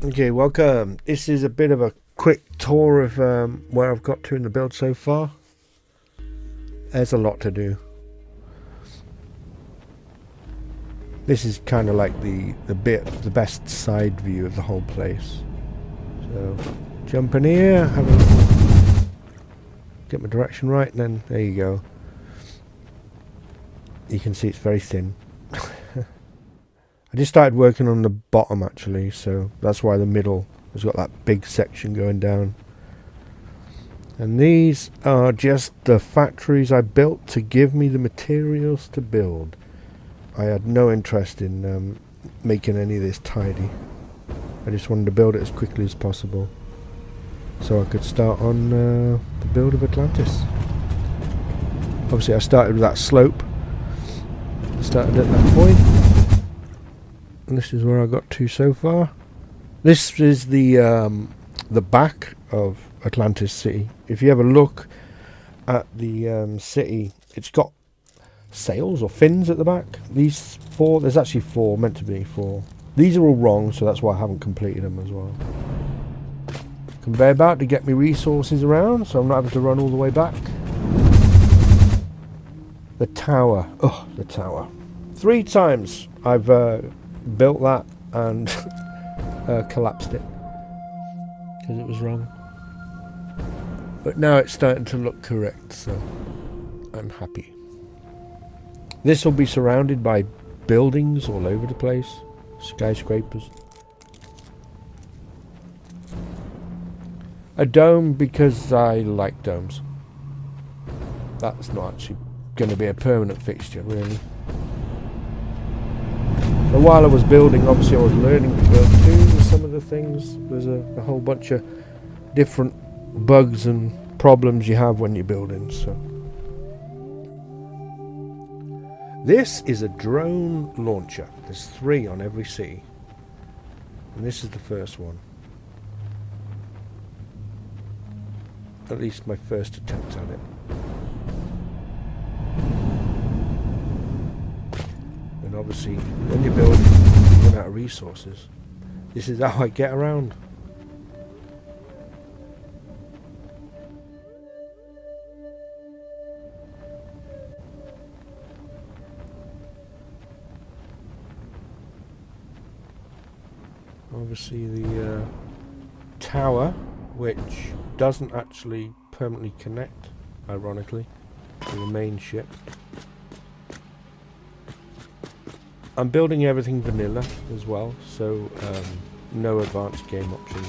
Okay, welcome. This is a bit of a quick tour of where I've got to in the build so far. There's a lot to do. This is kind of like the best side view of the whole place. So jump in here, have a little, get my direction right, and then there you go. You can see it's very thin. I just started working on the bottom actually, so that's why the middle has got that big section going down. And these are just the factories I built to give me the materials to build. I had no interest in making any of this tidy. I just wanted to build it as quickly as possible so I could start on the build of Atlantis. Obviously I started with that slope. I started at that point. And this is where I got to so far. This is the back of Atlantis City. If you ever look at the city, it's got sails or fins at the back. These four, there's actually four, meant to be four. These are all wrong, so that's why I haven't completed them as well. Conveyor belt to get me resources around, so I'm not having to run all the way back. The tower. Oh, the tower. 3 times I've built that and collapsed it because it was wrong. But now it's starting to look correct, so I'm happy. This will be surrounded by buildings all over the place, skyscrapers. A dome because I like domes. That's not actually going to be a permanent fixture, really. So while I was building, obviously I was learning to build too with some of the things. There's a whole bunch of different bugs and problems you have when you're building. So this is a drone launcher. There's 3 on every city. And this is the first one. At least my first attempt at it. And obviously, when you're building, you run out of resources. This is how I get around. Obviously, the tower, which doesn't actually permanently connect, ironically, to the main ship. I'm building everything vanilla as well, so no advanced game options.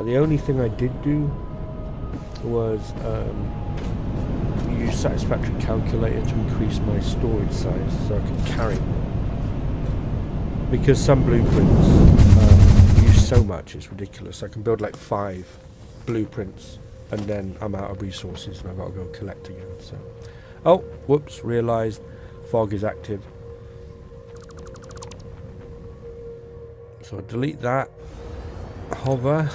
The only thing I did do was use Satisfactory Calculator to increase my storage size so I could carry more. Because some blueprints use so much, it's ridiculous. I can build like 5 blueprints and then I'm out of resources and I've got to go collect again. So, oh, whoops, realised fog is active. So I delete that, hover,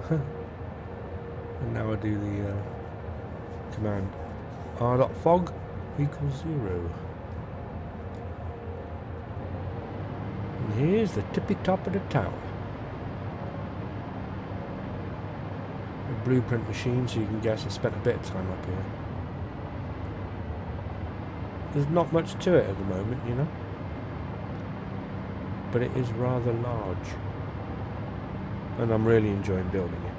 and now I do the command r.fog equals 0. And here's the tippy top of the tower. A blueprint machine, so you can guess I spent a bit of time up here. There's not much to it at the moment, you know. But it is rather large. And I'm really enjoying building it.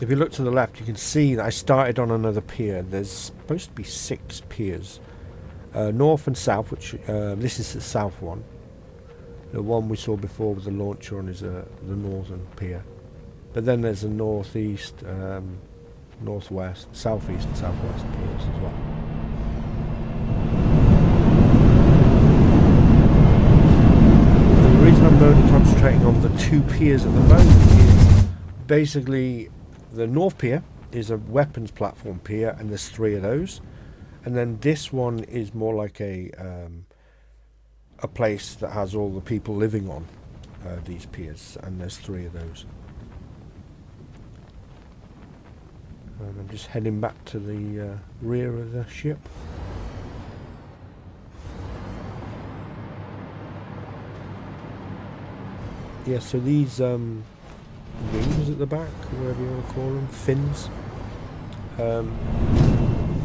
If you look to the left, you can see that I started on another pier. There's supposed to be 6 piers. North and south, which this is the south one. The one we saw before with the launcher on is the northern pier. But then there's the northeast, northwest, southeast and southwest piers as well. And the reason I'm only concentrating on the 2 piers at the moment is basically the North Pier is a weapons platform pier, and there's 3 of those. And then this one is more like a place that has all the people living on these piers, and there's 3 of those. And I'm just heading back to the rear of the ship. Yeah, so these wings at the back, whatever you want to call them, fins.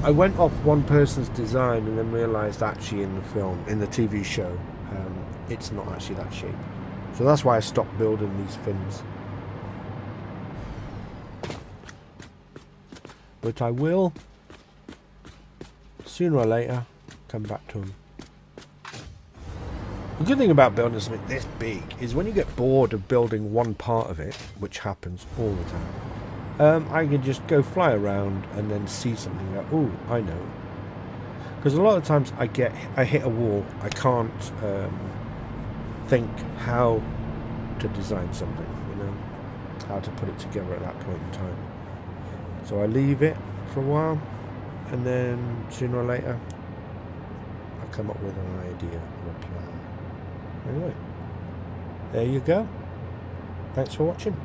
I went off one person's design and then realised actually in the film, in the TV show, it's not actually that shape. So that's why I stopped building these fins. But I will, sooner or later, come back to them. The good thing about building something this big is when you get bored of building one part of it, which happens all the time, I can just go fly around and then see something like, oh, I know. Because a lot of times I hit a wall, I can't think how to design something, you know, how to put it together at that point in time. So I leave it for a while, and then sooner or later I come up with an idea or a plan. Anyway, there you go. Thanks for watching.